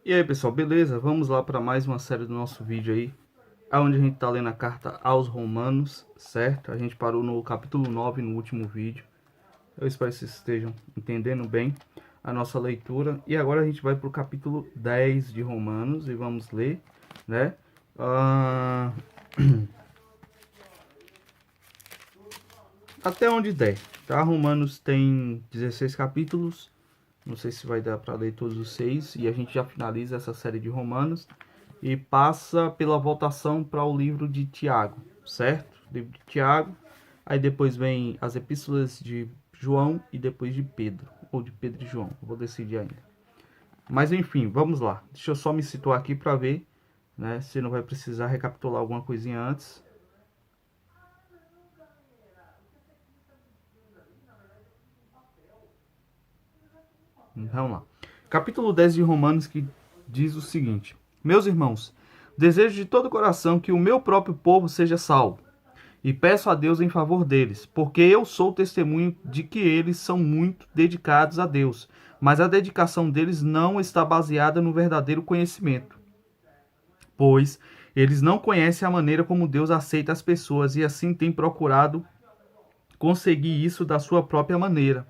E aí, pessoal, beleza? Vamos lá para mais uma série do nosso vídeo aí, onde a gente tá lendo a carta aos Romanos, certo? A gente parou no capítulo 9 no último vídeo. Eu espero que vocês estejam entendendo bem a nossa leitura. E agora a gente vai para o capítulo 10 de Romanos e vamos ler, né? Ah, Até onde der, tá? Romanos tem 16 capítulos. Não sei se vai dar para ler todos os 6. E a gente já finaliza essa série de Romanos e passa pela votação para o livro de Tiago, certo? Livro de Tiago. Aí depois vem as epístolas de João e depois de Pedro, ou de Pedro e João. Vou decidir ainda. Mas enfim, vamos lá. Deixa eu só me situar aqui para ver, né, se não vai precisar recapitular alguma coisinha antes. Vamos lá. Capítulo 10 de Romanos, que diz o seguinte: Meus irmãos, desejo de todo o coração que o meu próprio povo seja salvo, e peço a Deus em favor deles, porque eu sou testemunho de que eles são muito dedicados a Deus, mas a dedicação deles não está baseada no verdadeiro conhecimento, pois eles não conhecem a maneira como Deus aceita as pessoas e assim têm procurado conseguir isso da sua própria maneira.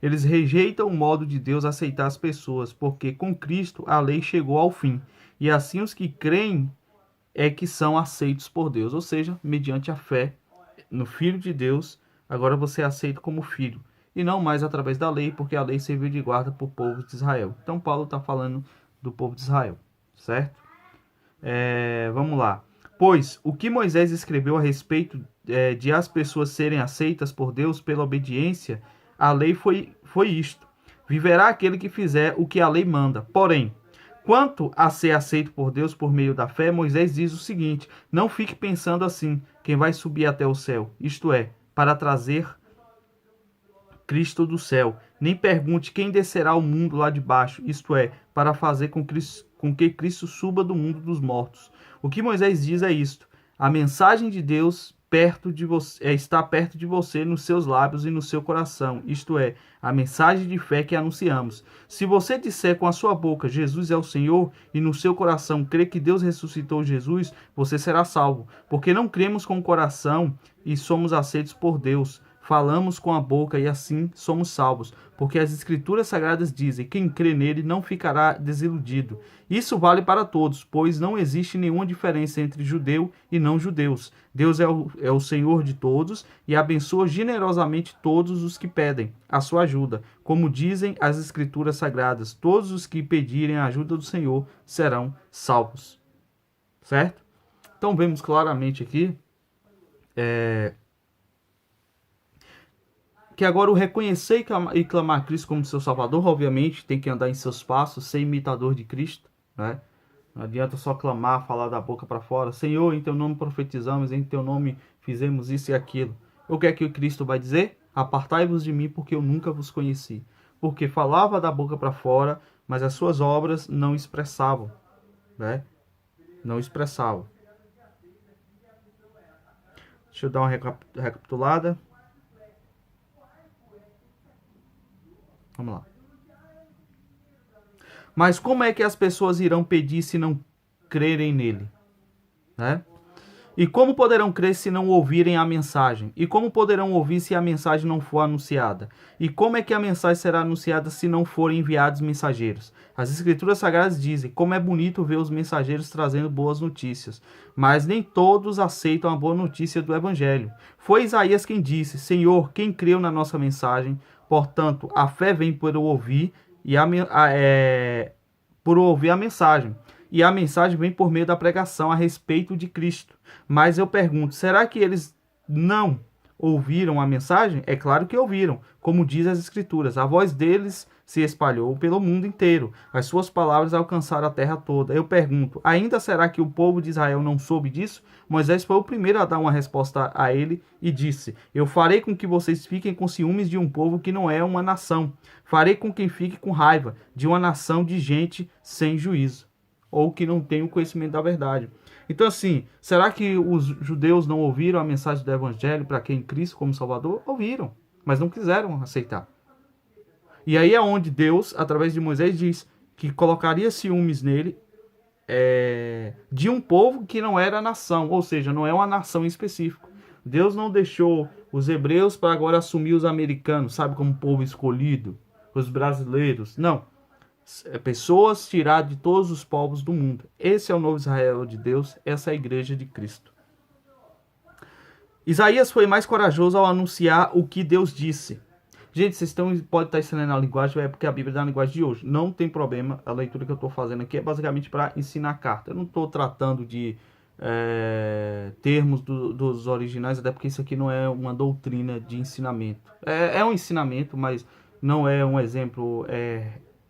Eles rejeitam o modo de Deus aceitar as pessoas, porque com Cristo a lei chegou ao fim, e assim os que creem é que são aceitos por Deus, ou seja, mediante a fé no Filho de Deus, agora você é aceito como filho, e não mais através da lei, porque a lei serviu de guarda para o povo de Israel. Então Paulo está falando do povo de Israel, certo? Vamos lá. Pois o que Moisés escreveu a respeito de as pessoas serem aceitas por Deus pela obediência à lei foi isto: viverá aquele que fizer o que a lei manda. Porém, quanto a ser aceito por Deus por meio da fé, Moisés diz o seguinte: não fique pensando assim, quem vai subir até o céu, isto é, para trazer Cristo do céu. Nem pergunte quem descerá ao mundo lá de baixo, isto é, para fazer com que Cristo suba do mundo dos mortos. O que Moisés diz é isto: a mensagem de Deus perto de você, está perto de você, nos seus lábios e no seu coração, isto é, a mensagem de fé que anunciamos. Se você disser com a sua boca Jesus é o Senhor e no seu coração crer que Deus ressuscitou Jesus, você será salvo, porque não cremos com o coração e somos aceitos por Deus. Falamos com a boca e assim somos salvos, porque as Escrituras Sagradas dizem: quem crê nele não ficará desiludido. Isso vale para todos, pois não existe nenhuma diferença entre judeu e não judeus. Deus é o Senhor de todos e abençoa generosamente todos os que pedem a sua ajuda. Como dizem as Escrituras Sagradas: todos os que pedirem a ajuda do Senhor serão salvos. Certo? Então vemos claramente aqui que agora o reconhecer e clamar a Cristo como seu Salvador, obviamente, tem que andar em seus passos, ser imitador de Cristo, né? Não adianta só clamar, falar da boca para fora: Senhor, em teu nome profetizamos, em teu nome fizemos isso e aquilo. O que é que o Cristo vai dizer? Apartai-vos de mim, porque eu nunca vos conheci. Porque falava da boca para fora, mas as suas obras não expressavam, né? Não expressavam. Deixa eu dar uma recapitulada. Vamos lá. Mas como é que as pessoas irão pedir se não crerem nele? Né? E como poderão crer se não ouvirem a mensagem? E como poderão ouvir se a mensagem não for anunciada? E como é que a mensagem será anunciada se não forem enviados mensageiros? As Escrituras Sagradas dizem: como é bonito ver os mensageiros trazendo boas notícias. Mas nem todos aceitam a boa notícia do Evangelho. Foi Isaías quem disse: Senhor, quem creu na nossa mensagem? Portanto, a fé vem por ouvir por ouvir a mensagem. E a mensagem vem por meio da pregação a respeito de Cristo. Mas eu pergunto: será que eles não ouviram a mensagem? É claro que ouviram. Como diz as Escrituras: a voz deles se espalhou pelo mundo inteiro. As suas palavras alcançaram a terra toda. Eu pergunto: ainda será que o povo de Israel não soube disso? Moisés foi o primeiro a dar uma resposta a ele e disse: eu farei com que vocês fiquem com ciúmes de um povo que não é uma nação. Farei com que fique com raiva de uma nação de gente sem juízo, ou que não tem o conhecimento da verdade. Então, assim, será que os judeus não ouviram a mensagem do Evangelho para quem Cristo como Salvador? Ouviram, mas não quiseram aceitar. E aí é onde Deus, através de Moisés, diz que colocaria ciúmes nele, de um povo que não era nação, ou seja, não é uma nação em específico. Deus não deixou os hebreus para agora assumir os americanos, sabe, como povo escolhido, os brasileiros. Não. Pessoas tiradas de todos os povos do mundo. Esse é o novo Israel de Deus, essa é a igreja de Cristo. Isaías foi mais corajoso ao anunciar o que Deus disse. Gente, vocês podem estar ensinando a linguagem, é porque a Bíblia é da linguagem de hoje. Não tem problema, a leitura que eu estou fazendo aqui é basicamente para ensinar a carta. Eu não estou tratando de termos dos originais, até porque isso aqui não é uma doutrina de ensinamento. É um ensinamento, mas não é um exemplo,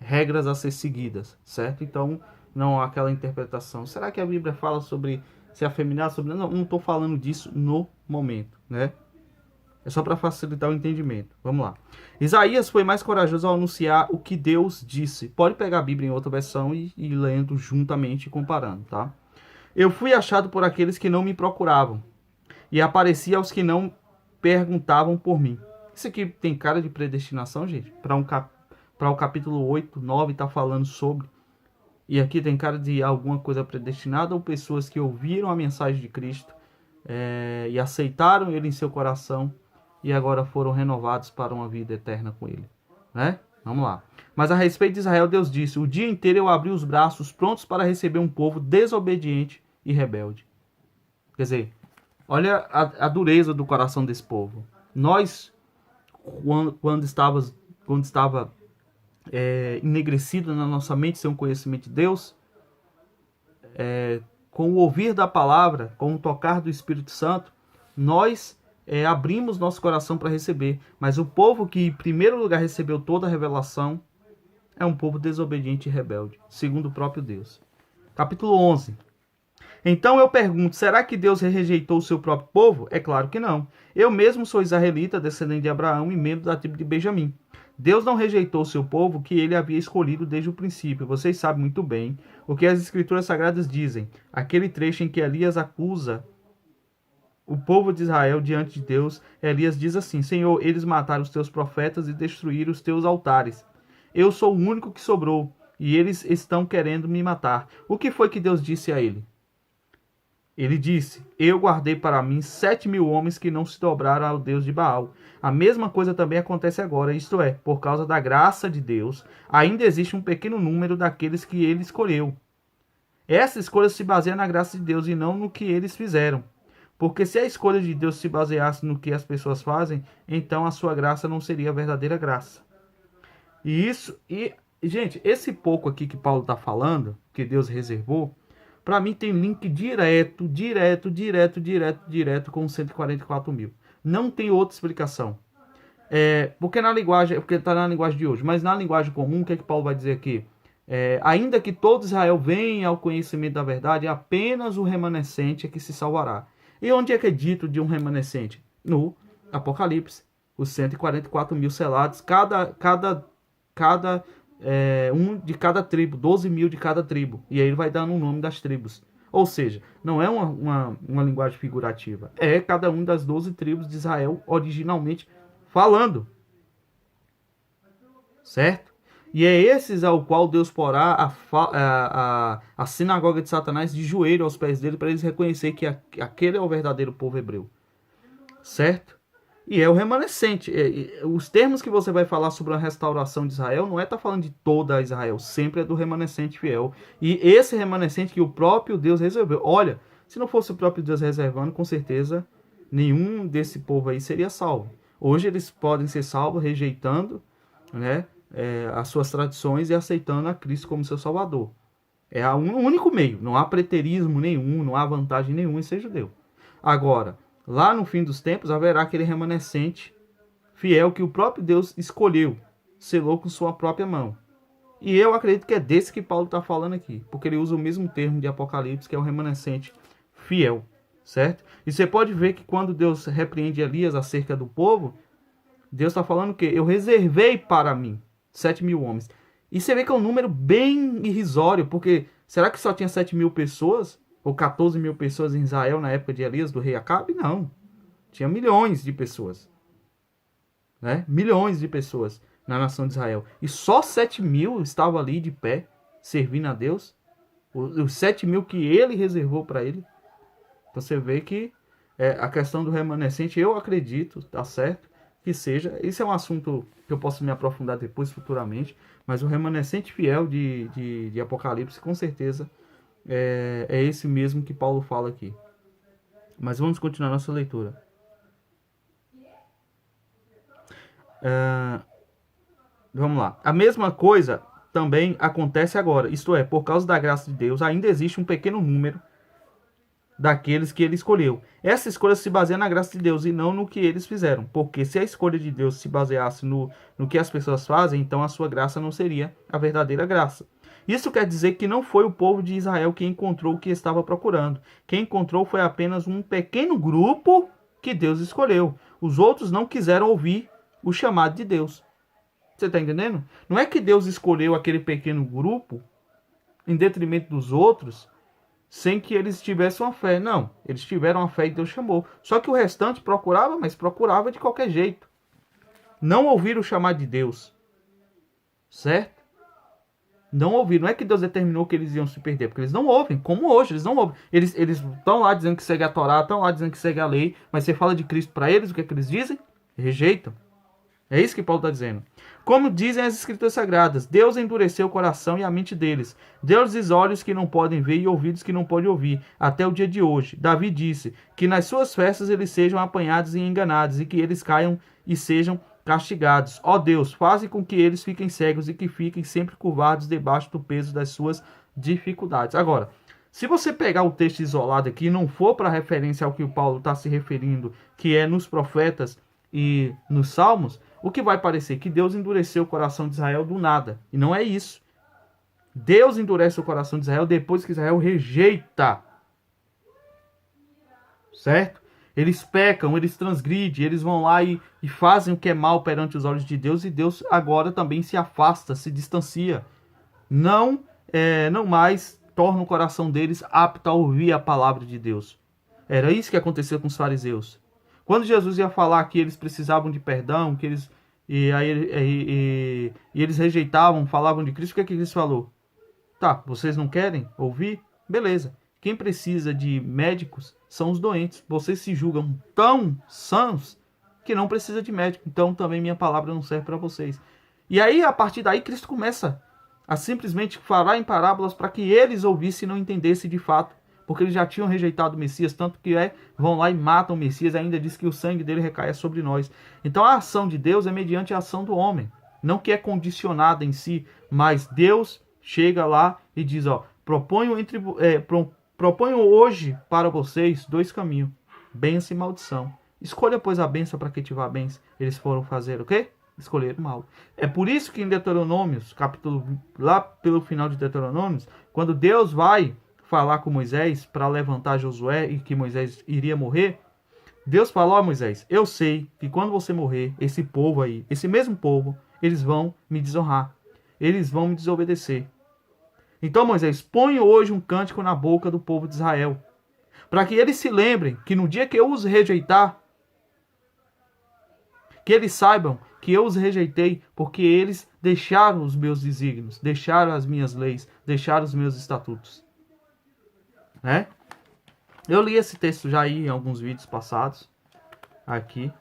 regras a ser seguidas, certo? Então, não há aquela interpretação. Será que a Bíblia fala sobre se afeminar? Não estou falando disso no momento, né? É só para facilitar o entendimento. Vamos lá. Isaías foi mais corajoso ao anunciar o que Deus disse. Pode pegar a Bíblia em outra versão e lendo juntamente e comparando, tá? Eu fui achado por aqueles que não me procuravam, e apareci aos que não perguntavam por mim. Isso aqui tem cara de predestinação, gente? Para o capítulo 8, 9 tá falando sobre. E aqui tem cara de alguma coisa predestinada, ou pessoas que ouviram a mensagem de Cristo e aceitaram ele em seu coração e agora foram renovados para uma vida eterna com ele, né? Vamos lá. Mas a respeito de Israel, Deus disse: o dia inteiro eu abri os braços prontos para receber um povo desobediente e rebelde. Quer dizer, olha a dureza do coração desse povo. Nós, quando estava enegrecido na nossa mente sem o conhecimento de Deus, com o ouvir da palavra, com o tocar do Espírito Santo, nós abrimos nosso coração para receber. Mas o povo que em primeiro lugar recebeu toda a revelação é um povo desobediente e rebelde, segundo o próprio Deus. Capítulo 11. Então eu pergunto, será que Deus rejeitou o seu próprio povo? É claro que não. Eu mesmo sou israelita, descendente de Abraão e membro da tribo de Benjamim. Deus não rejeitou o seu povo que ele havia escolhido desde o princípio. Vocês sabem muito bem o que as Escrituras Sagradas dizem. Aquele trecho em que Elias acusa o povo de Israel diante de Deus, Elias diz assim: Senhor, eles mataram os teus profetas e destruíram os teus altares. Eu sou o único que sobrou, e eles estão querendo me matar. O que foi que Deus disse a ele? Ele disse: eu guardei para mim 7.000 homens que não se dobraram ao Deus de Baal. A mesma coisa também acontece agora, isto é, por causa da graça de Deus, ainda existe um pequeno número daqueles que ele escolheu. Essa escolha se baseia na graça de Deus e não no que eles fizeram. Porque se a escolha de Deus se baseasse no que as pessoas fazem, então a sua graça não seria a verdadeira graça. Gente, esse pouco aqui que Paulo está falando, que Deus reservou, para mim tem link direto com os 144 mil. Não tem outra explicação. Porque está na linguagem de hoje, mas na linguagem comum, o que é que Paulo vai dizer aqui? Ainda que todo Israel venha ao conhecimento da verdade, apenas o remanescente é que se salvará. E onde é que é dito de um remanescente? No Apocalipse. Os 144 mil selados, um de cada tribo, 12 mil de cada tribo. E aí ele vai dando o nome das tribos. Ou seja, não é uma linguagem figurativa. É cada um das 12 tribos de Israel originalmente falando. Certo? E é esses ao qual Deus porá a sinagoga de Satanás de joelho aos pés dele, para eles reconhecer que aquele é o verdadeiro povo hebreu. Certo? E é o remanescente. Os termos que você vai falar sobre a restauração de Israel não tá falando de toda Israel, sempre é do remanescente fiel. E esse remanescente que o próprio Deus reservou. Olha, se não fosse o próprio Deus reservando, com certeza nenhum desse povo aí seria salvo. Hoje eles podem ser salvos rejeitando, né, as suas tradições e aceitando a Cristo como seu Salvador. É o único meio. Não há preterismo nenhum, não há vantagem nenhuma em ser judeu. Agora, lá no fim dos tempos, haverá aquele remanescente fiel que o próprio Deus escolheu, selou com sua própria mão. E eu acredito que é desse que Paulo está falando aqui, porque ele usa o mesmo termo de Apocalipse, que é o remanescente fiel, certo? E você pode ver que quando Deus repreende Elias acerca do povo, Deus está falando o quê? Eu reservei para mim 7.000 homens. E você vê que é um número bem irrisório, porque será que só tinha 7.000 pessoas? Ou 14 mil pessoas em Israel na época de Elias, do rei Acabe? Não. Tinha milhões de pessoas. Né? Milhões de pessoas na nação de Israel. E só 7.000 estavam ali de pé. servindo a Deus, os 7 mil que ele reservou para ele. Você vê que a questão do remanescente, eu acredito, tá certo, que seja, esse é um assunto que eu posso me aprofundar depois, futuramente, mas o remanescente fiel de Apocalipse, com certeza, é esse mesmo que Paulo fala aqui. Mas vamos continuar nossa leitura. Vamos lá. A mesma coisa também acontece agora. Isto é, por causa da graça de Deus, ainda existe um pequeno número daqueles que ele escolheu. Essa escolha se baseia na graça de Deus e não no que eles fizeram. Porque se a escolha de Deus se baseasse no que as pessoas fazem, então a sua graça não seria a verdadeira graça. Isso quer dizer que não foi o povo de Israel que encontrou o que estava procurando. Quem encontrou foi apenas um pequeno grupo que Deus escolheu. Os outros não quiseram ouvir o chamado de Deus. Você está entendendo? Não é que Deus escolheu aquele pequeno grupo em detrimento dos outros sem que eles tivessem uma fé. Não, eles tiveram a fé e Deus chamou. Só que o restante procurava, mas procurava de qualquer jeito. Não ouviram o chamado de Deus. Certo? Não ouviram. Não é que Deus determinou que eles iam se perder, porque eles não ouvem, como hoje, eles não ouvem. Eles estão lá dizendo que segue a Torá, estão lá dizendo que segue a lei, mas você fala de Cristo para eles, o que é que eles dizem? Rejeitam. É isso que Paulo está dizendo. Como dizem as Escrituras Sagradas, Deus endureceu o coração e a mente deles. Deu-lhes olhos que não podem ver e ouvidos que não podem ouvir, até o dia de hoje. Davi disse que nas suas festas eles sejam apanhados e enganados, e que eles caiam e sejam castigados. Ó Deus, faze com que eles fiquem cegos e que fiquem sempre curvados debaixo do peso das suas dificuldades. Agora, se você pegar o texto isolado aqui e não for para referência ao que o Paulo está se referindo, que é nos profetas e nos salmos, o que vai parecer? Que Deus endureceu o coração de Israel do nada. E não é isso. Deus endurece o coração de Israel depois que Israel rejeita. Certo? Eles pecam, eles transgridem, eles vão lá e fazem o que é mal perante os olhos de Deus, e Deus agora também se afasta, se distancia. Não mais torna o coração deles apto a ouvir a palavra de Deus. Era isso que aconteceu com os fariseus. Quando Jesus ia falar que eles precisavam de perdão, que eles eles rejeitavam, falavam de Cristo, o que é que eles falou? Tá, vocês não querem ouvir? Beleza. Quem precisa de médicos são os doentes. Vocês se julgam tão sãos que não precisa de médico. Então também minha palavra não serve para vocês. E aí, a partir daí, Cristo começa a simplesmente falar em parábolas para que eles ouvissem e não entendessem de fato. Porque eles já tinham rejeitado o Messias, tanto que vão lá e matam o Messias, ainda diz que o sangue dele recaia sobre nós. Então a ação de Deus é mediante a ação do homem, não que é condicionada em si, mas Deus chega lá e diz, ó, proponho hoje para vocês 2 caminhos, bênção e maldição. Escolha, pois, a bênção para que tiver bênção. Eles foram fazer o quê? Escolheram mal. É por isso que em Deuteronômios, lá pelo final de Deuteronômios, quando Deus vai falar com Moisés para levantar Josué e que Moisés iria morrer, Deus falou a Moisés, eu sei que quando você morrer, esse povo aí, esse mesmo povo, eles vão me desonrar, eles vão me desobedecer. Então, Moisés, põe hoje um cântico na boca do povo de Israel, para que eles se lembrem que no dia que eu os rejeitar, que eles saibam que eu os rejeitei porque eles deixaram os meus desígnios, deixaram as minhas leis, deixaram os meus estatutos. Né? Eu li esse texto já aí em alguns vídeos passados aqui.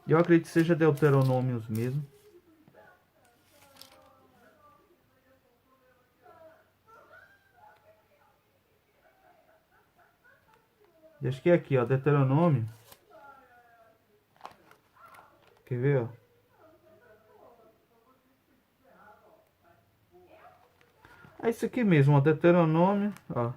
Eu acredito que seja Deuteronômios mesmo. E acho que é aqui, ó, Deuteronômio. Quer ver, ó? É isso aqui mesmo, ó, Deuteronômio, ó.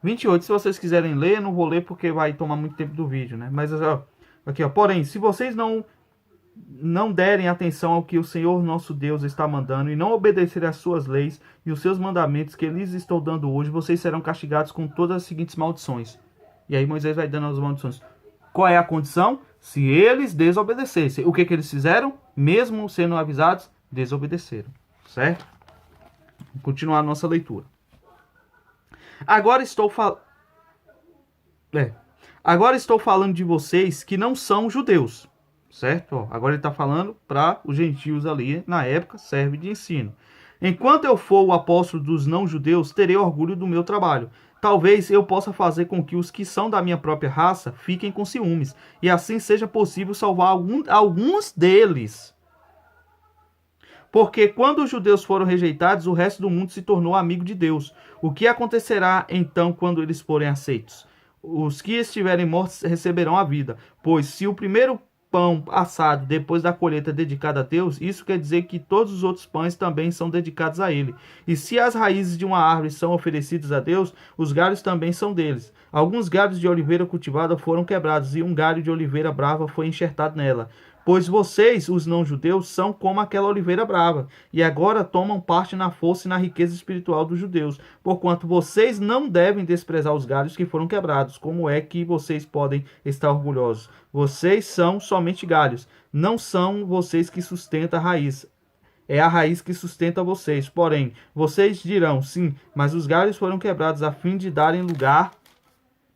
28, se vocês quiserem ler, não vou ler porque vai tomar muito tempo do vídeo, né? Mas, ó, aqui, ó, porém, se vocês não derem atenção ao que o Senhor nosso Deus está mandando e não obedecerem às suas leis e os seus mandamentos que lhes estou dando hoje, vocês serão castigados com todas as seguintes maldições. E aí Moisés vai dando as maldições. Qual é a condição? Se eles desobedecessem. O que eles fizeram? Mesmo sendo avisados, desobedeceram. Certo? Vamos continuar a nossa leitura. Agora estou falando de vocês que não são judeus, certo? Ó, agora ele está falando para os gentios ali, na época, serve de ensino. Enquanto eu for o apóstolo dos não-judeus, terei orgulho do meu trabalho. Talvez eu possa fazer com que os que são da minha própria raça fiquem com ciúmes, e assim seja possível salvar alguns deles. Porque quando os judeus foram rejeitados, o resto do mundo se tornou amigo de Deus. O que acontecerá então quando eles forem aceitos? Os que estiverem mortos receberão a vida. Pois se o primeiro pão assado depois da colheita é dedicado a Deus, isso quer dizer que todos os outros pães também são dedicados a Ele. E se as raízes de uma árvore são oferecidas a Deus, os galhos também são deles. Alguns galhos de oliveira cultivada foram quebrados, e um galho de oliveira brava foi enxertado nela. Pois vocês, os não-judeus, são como aquela oliveira brava, e agora tomam parte na força e na riqueza espiritual dos judeus, porquanto vocês não devem desprezar os galhos que foram quebrados. Como é que vocês podem estar orgulhosos? Vocês são somente galhos, não são vocês que sustentam a raiz. É a raiz que sustenta vocês. Porém, vocês dirão, sim, mas os galhos foram quebrados a fim de darem lugar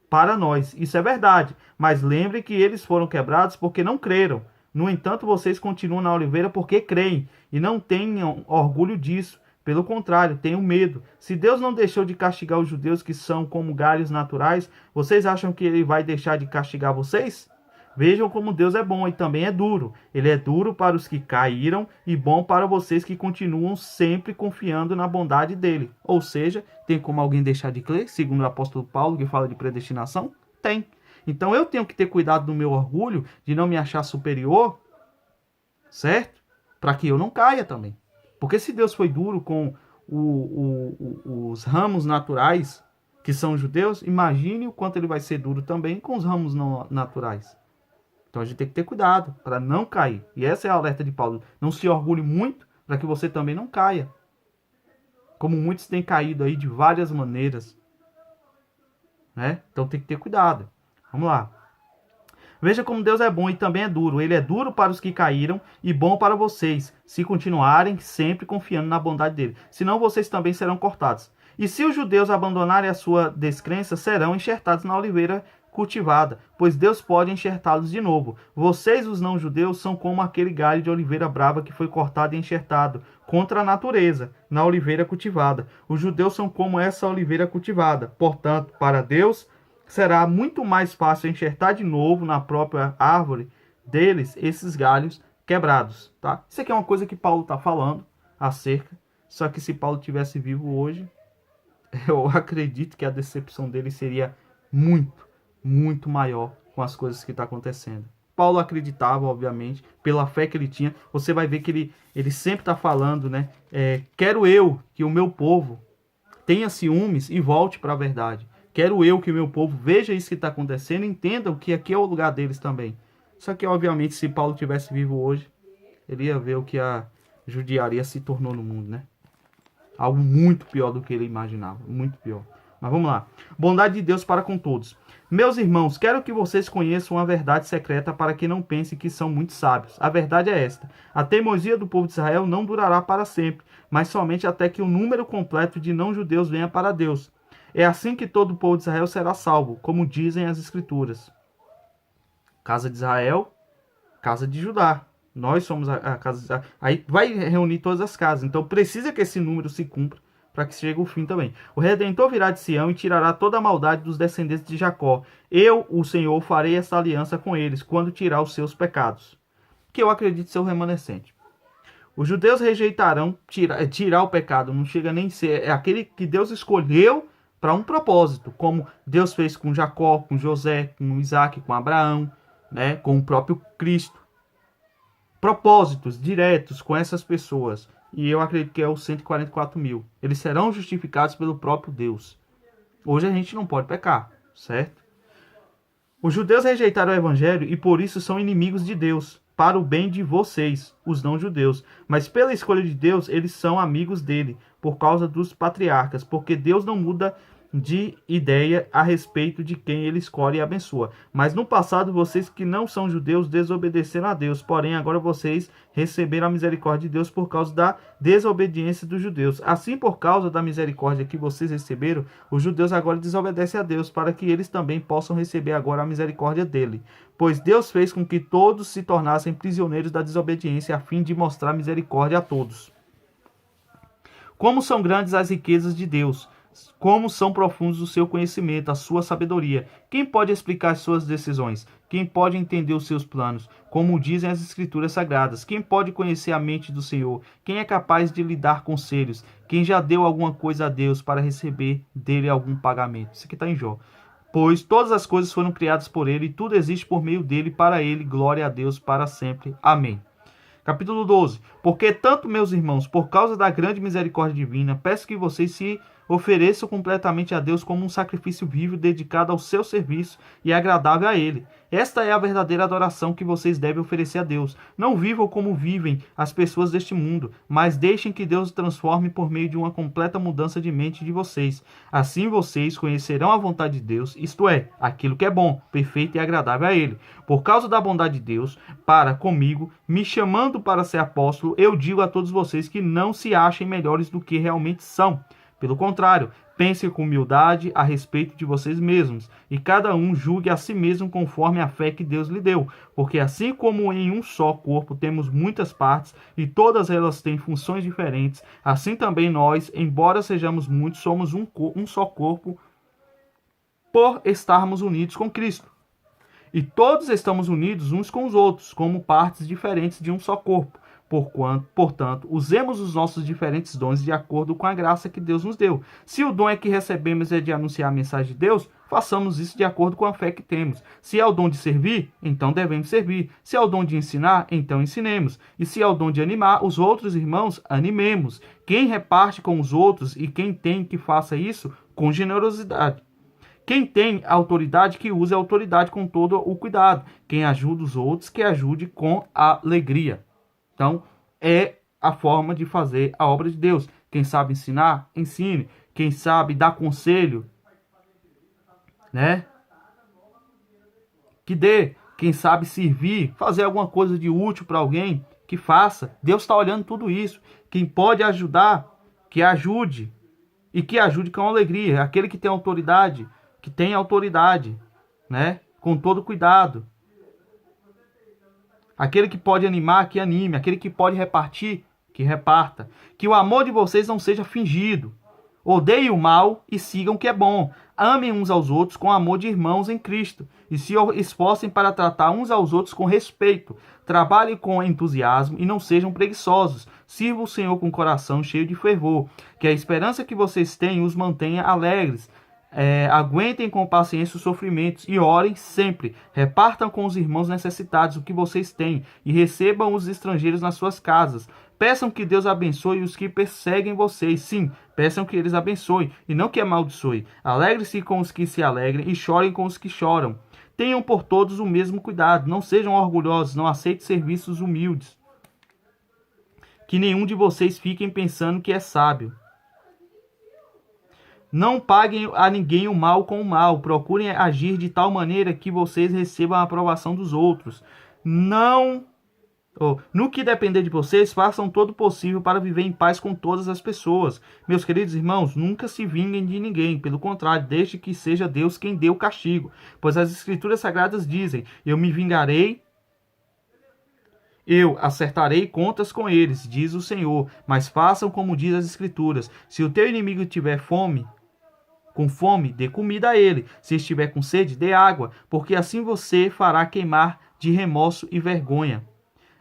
para nós. Isso é verdade, mas lembre que eles foram quebrados porque não creram. No entanto, vocês continuam na oliveira porque creem, e não tenham orgulho disso. Pelo contrário, tenham medo. Se Deus não deixou de castigar os judeus que são como galhos naturais, vocês acham que ele vai deixar de castigar vocês? Vejam como Deus é bom e também é duro. Ele é duro para os que caíram e bom para vocês que continuam sempre confiando na bondade dele. Ou seja, tem como alguém deixar de crer, segundo o apóstolo Paulo, que fala de predestinação? Tem. Então eu tenho que ter cuidado do meu orgulho, de não me achar superior, certo? Para que eu não caia também. Porque se Deus foi duro com os ramos naturais, que são judeus, imagine o quanto ele vai ser duro também com os ramos não naturais. Então a gente tem que ter cuidado para não cair. E essa é a alerta de Paulo. Não se orgulhe muito para que você também não caia. Como muitos têm caído aí de várias maneiras, né? Então tem que ter cuidado. Vamos lá. Veja como Deus é bom e também é duro. Ele é duro para os que caíram e bom para vocês, se continuarem sempre confiando na bondade dele. Senão vocês também serão cortados. E se os judeus abandonarem a sua descrença, serão enxertados na oliveira cultivada, pois Deus pode enxertá-los de novo. Vocês, os não-judeus, são como aquele galho de oliveira brava que foi cortado e enxertado contra a natureza, na oliveira cultivada. Os judeus são como essa oliveira cultivada. Portanto, para Deus, será muito mais fácil enxertar de novo na própria árvore deles esses galhos quebrados, tá? Isso aqui é uma coisa que Paulo está falando acerca, só que se Paulo tivesse vivo hoje, eu acredito que a decepção dele seria muito maior com as coisas que estão acontecendo. Paulo acreditava, obviamente, pela fé que ele tinha. Você vai ver que ele sempre está falando, né? Quero eu que o meu povo tenha ciúmes e volte para a verdade. Quero eu que o meu povo veja isso que está acontecendo e entendam que aqui é o lugar deles também. Só que, obviamente, se Paulo tivesse vivo hoje, ele ia ver o que a judiaria se tornou no mundo, né? Algo muito pior do que ele imaginava. Muito pior. Mas vamos lá. Bondade de Deus para com todos. Meus irmãos, quero que vocês conheçam a verdade secreta para que não pensem que são muito sábios. A verdade é esta. A teimosia do povo de Israel não durará para sempre, mas somente até que o número completo de não-judeus venha para Deus. É assim que todo o povo de Israel será salvo, como dizem as Escrituras. Casa de Israel, casa de Judá. Nós somos a casa de Israel. Aí vai reunir todas as casas. Então precisa que esse número se cumpra para que chegue o fim também. O Redentor virá de Sião e tirará toda a maldade dos descendentes de Jacó. Eu, o Senhor, farei essa aliança com eles, quando tirar os seus pecados. Que eu acredito ser o remanescente. Os judeus rejeitarão tirar o pecado. Não chega nem a ser. É aquele que Deus escolheu para um propósito. Como Deus fez com Jacó, com José, com Isaac, com Abraão, né, com o próprio Cristo. Propósitos diretos com essas pessoas. E eu acredito que é os 144 mil. Eles serão justificados pelo próprio Deus. Hoje a gente não pode pecar, certo? Os judeus rejeitaram o evangelho e por isso são inimigos de Deus, para o bem de vocês, os não-judeus. Mas pela escolha de Deus, eles são amigos dele, por causa dos patriarcas, porque Deus não muda de ideia a respeito de quem ele escolhe e abençoa. Mas no passado, vocês que não são judeus desobedeceram a Deus. Porém, agora vocês receberam a misericórdia de Deus por causa da desobediência dos judeus. Assim, por causa da misericórdia que vocês receberam, os judeus agora desobedecem a Deus, para que eles também possam receber agora a misericórdia dele. Pois Deus fez com que todos se tornassem prisioneiros da desobediência, a fim de mostrar misericórdia a todos. Como são grandes as riquezas de Deus! Como são profundos o seu conhecimento, a sua sabedoria! Quem pode explicar as suas decisões? Quem pode entender os seus planos? Como dizem as Escrituras Sagradas, quem pode conhecer a mente do Senhor? Quem é capaz de lhe dar conselhos? Quem já deu alguma coisa a Deus para receber dele algum pagamento? Isso aqui está em Jó. Pois todas as coisas foram criadas por ele, e tudo existe por meio dele, para ele, glória a Deus para sempre. Amém. Capítulo 12. Porque tanto, meus irmãos, por causa da grande misericórdia divina, peço que vocês se ofereçam completamente a Deus como um sacrifício vivo dedicado ao seu serviço e agradável a Ele. Esta é a verdadeira adoração que vocês devem oferecer a Deus. Não vivam como vivem as pessoas deste mundo, mas deixem que Deus os transforme por meio de uma completa mudança de mente de vocês. Assim vocês conhecerão a vontade de Deus, isto é, aquilo que é bom, perfeito e agradável a Ele. Por causa da bondade de Deus para comigo, me chamando para ser apóstolo, eu digo a todos vocês que não se achem melhores do que realmente são. Pelo contrário, pensem com humildade a respeito de vocês mesmos, e cada um julgue a si mesmo conforme a fé que Deus lhe deu, porque assim como em um só corpo temos muitas partes, e todas elas têm funções diferentes, assim também nós, embora sejamos muitos, somos um só corpo, por estarmos unidos com Cristo. E todos estamos unidos uns com os outros, como partes diferentes de um só corpo. Portanto, usemos os nossos diferentes dons de acordo com a graça que Deus nos deu. Se o dom é que recebemos é de anunciar a mensagem de Deus, façamos isso de acordo com a fé que temos. Se é o dom de servir, então devemos servir. Se é o dom de ensinar, então ensinemos. E se é o dom de animar os outros irmãos, animemos. Quem reparte com os outros e quem tem que faça isso com generosidade. Quem tem autoridade, que use a autoridade com todo o cuidado. Quem ajuda os outros, que ajude com alegria. Então, é a forma de fazer a obra de Deus. Quem sabe ensinar, ensine. Quem sabe dar conselho, né? Que dê. Quem sabe servir, fazer alguma coisa de útil para alguém, que faça. Deus está olhando tudo isso. Quem pode ajudar, que ajude. E que ajude com alegria. Aquele que tem autoridade, que tem autoridade, né? Com todo cuidado. Aquele que pode animar, que anime. Aquele que pode repartir, que reparta. Que o amor de vocês não seja fingido. Odeiem o mal e sigam o que é bom. Amem uns aos outros com amor de irmãos em Cristo. E se esforcem para tratar uns aos outros com respeito. Trabalhem com entusiasmo e não sejam preguiçosos. Sirvam o Senhor com o coração cheio de fervor. Que a esperança que vocês têm os mantenha alegres. Aguentem com paciência os sofrimentos e orem sempre. Repartam com os irmãos necessitados o que vocês têm e recebam os estrangeiros nas suas casas. Peçam que Deus abençoe os que perseguem vocês. Sim, peçam que eles abençoem e não que amaldiçoem. Alegre-se com os que se alegrem e chorem com os que choram. Tenham por todos o mesmo cuidado. Não sejam orgulhosos, não aceitem serviços humildes. Que nenhum de vocês fiquem pensando que é sábio. Não paguem a ninguém o mal com o mal. Procurem agir de tal maneira que vocês recebam a aprovação dos outros. No que depender de vocês, façam todo o possível para viver em paz com todas as pessoas. Meus queridos irmãos, nunca se vinguem de ninguém. Pelo contrário, deixe que seja Deus quem dê o castigo. Pois as Escrituras Sagradas dizem: eu me vingarei, eu acertarei contas com eles, diz o Senhor. Mas façam como diz as Escrituras. Se o teu inimigo tiver com fome, dê comida a ele. Se estiver com sede, dê água, porque assim você fará queimar de remorso e vergonha.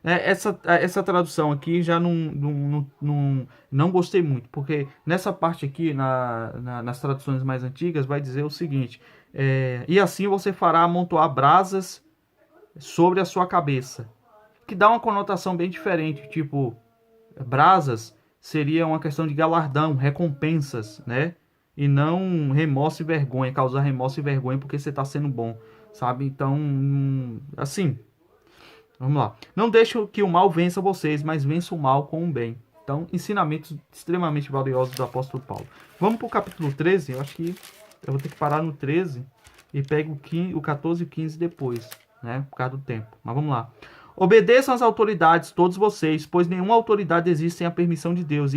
Essa tradução aqui já não gostei muito, porque nessa parte aqui, nas traduções mais antigas, vai dizer o seguinte: e assim você fará amontoar brasas sobre a sua cabeça, que dá uma conotação bem diferente, tipo, brasas seria uma questão de galardão, recompensas, né? E não remorso e vergonha, causar remorso e vergonha porque você está sendo bom, sabe? Então, assim, vamos lá. Não deixe que o mal vença vocês, mas vença o mal com o bem. Então, ensinamentos extremamente valiosos do apóstolo Paulo. Vamos para o capítulo 13, eu acho que eu vou ter que parar no 13 e pego o 14 e o 15 depois, né? Por causa do tempo. Mas vamos lá. Obedeçam às autoridades, todos vocês, pois nenhuma autoridade existe sem a permissão de Deus,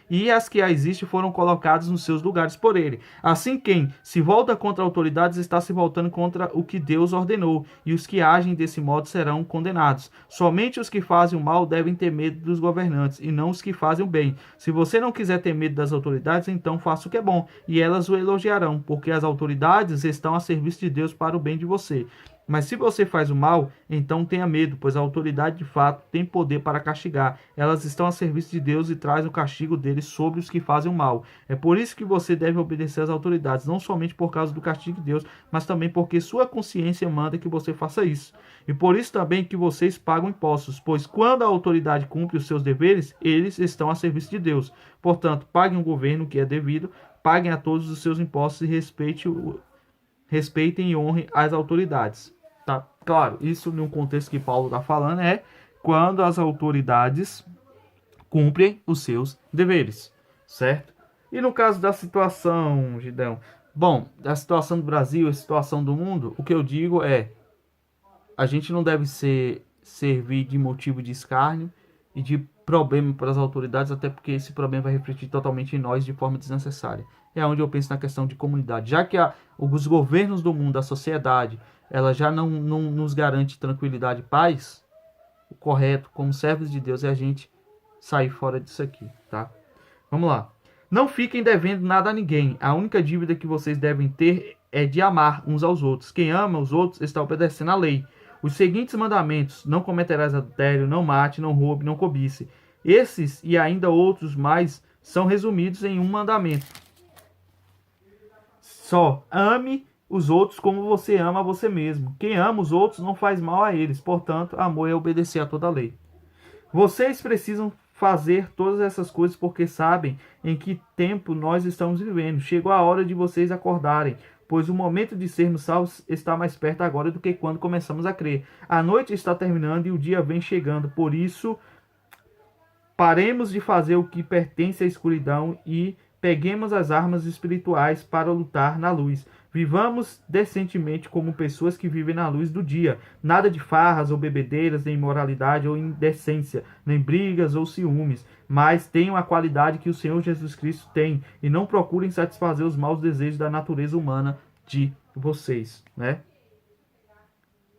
e as que existem foram colocadas nos seus lugares por ele. Assim, quem se volta contra autoridades está se voltando contra o que Deus ordenou, e os que agem desse modo serão condenados. Somente os que fazem o mal devem ter medo dos governantes, e não os que fazem o bem. Se você não quiser ter medo das autoridades, então faça o que é bom, e elas o elogiarão, porque as autoridades estão a serviço de Deus para o bem de você. Mas se você faz o mal, então tenha medo, pois a autoridade de fato tem poder para castigar. Elas estão a serviço de Deus e traz o castigo deles sobre os que fazem o mal. É por isso que você deve obedecer às autoridades, não somente por causa do castigo de Deus, mas também porque sua consciência manda que você faça isso. E por isso também que vocês pagam impostos, pois quando a autoridade cumpre os seus deveres, eles estão a serviço de Deus. Portanto, paguem o governo que é devido, paguem a todos os seus impostos e respeitem e honrem as autoridades. Tá? Claro, isso num contexto que Paulo está falando é quando as autoridades cumprem os seus deveres, certo? E no caso da situação, Gideão, bom, da situação do Brasil, a situação do mundo, o que eu digo é, a gente não deve servir de motivo de escárnio e de problema para as autoridades, até porque esse problema vai refletir totalmente em nós de forma desnecessária. É onde eu penso na questão de comunidade. Já que os governos do mundo, a sociedade, ela já não nos garante tranquilidade e paz, o correto, como servos de Deus, é a gente sair fora disso aqui, tá? Vamos lá. Não fiquem devendo nada a ninguém. A única dívida que vocês devem ter é de amar uns aos outros. Quem ama os outros está obedecendo à lei. Os seguintes mandamentos: não cometerás adultério, não mate, não roube, não cobice. Esses e ainda outros mais são resumidos em um mandamento. Só ame os outros como você ama a você mesmo. Quem ama os outros não faz mal a eles. Portanto, amor é obedecer a toda a lei. Vocês precisam fazer todas essas coisas porque sabem em que tempo nós estamos vivendo. Chegou a hora de vocês acordarem, pois o momento de sermos salvos está mais perto agora do que quando começamos a crer. A noite está terminando e o dia vem chegando. Por isso, paremos de fazer o que pertence à escuridão e peguemos as armas espirituais para lutar na luz. Vivamos decentemente como pessoas que vivem na luz do dia. Nada de farras ou bebedeiras, nem imoralidade ou indecência, nem brigas ou ciúmes. Mas tenham a qualidade que o Senhor Jesus Cristo tem e não procurem satisfazer os maus desejos da natureza humana de vocês, né?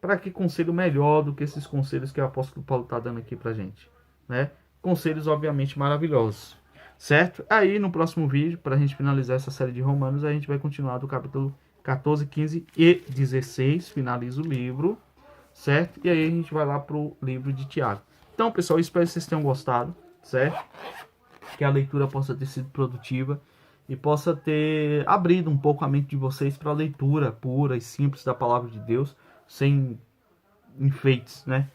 Para que conselho melhor do que esses conselhos que o apóstolo Paulo está dando aqui para gente, né? Conselhos obviamente maravilhosos. Certo? Aí no próximo vídeo, para a gente finalizar essa série de Romanos, a gente vai continuar do capítulo 14, 15 e 16. Finaliza o livro, certo? E aí a gente vai lá para o livro de Tiago. Então, pessoal, espero que vocês tenham gostado, certo? Que a leitura possa ter sido produtiva e possa ter abrido um pouco a mente de vocês para a leitura pura e simples da palavra de Deus, sem enfeites, né?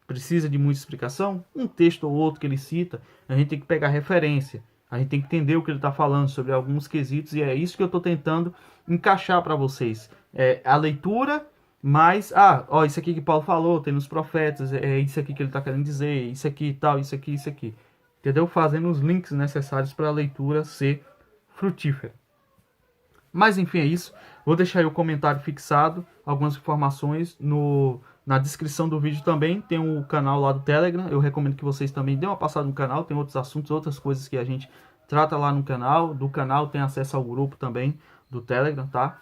Precisa de muita explicação? Um texto ou outro que ele cita, a gente tem que pegar referência. A gente tem que entender o que ele está falando sobre alguns quesitos. E é isso que eu estou tentando encaixar para vocês. É a leitura, mas... isso aqui que Paulo falou, tem nos profetas. É isso aqui que ele está querendo dizer. Isso aqui e tal, isso aqui, isso aqui. Entendeu? Fazendo os links necessários para a leitura ser frutífera. Mas enfim, é isso. Vou deixar aí o comentário fixado. Algumas informações na descrição do vídeo também. Tem o canal lá do Telegram. Eu recomendo que vocês também dêem uma passada no canal. Tem outros assuntos, outras coisas que a gente trata lá no canal. Do canal tem acesso ao grupo também do Telegram, tá?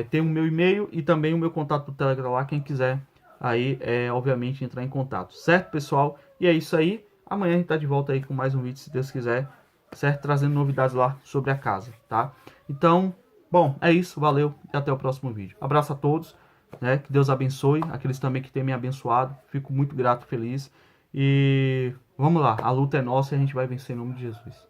Tem o meu e-mail e também o meu contato do Telegram lá. Quem quiser aí, obviamente, entrar em contato. Certo, pessoal? E é isso aí. Amanhã a gente tá de volta aí com mais um vídeo, se Deus quiser. Certo? Trazendo novidades lá sobre a casa, tá? Então... bom, é isso, valeu e até o próximo vídeo. Abraço a todos, né? Que Deus abençoe, aqueles também que têm me abençoado. Fico muito grato, feliz. E vamos lá, a luta é nossa e a gente vai vencer em nome de Jesus.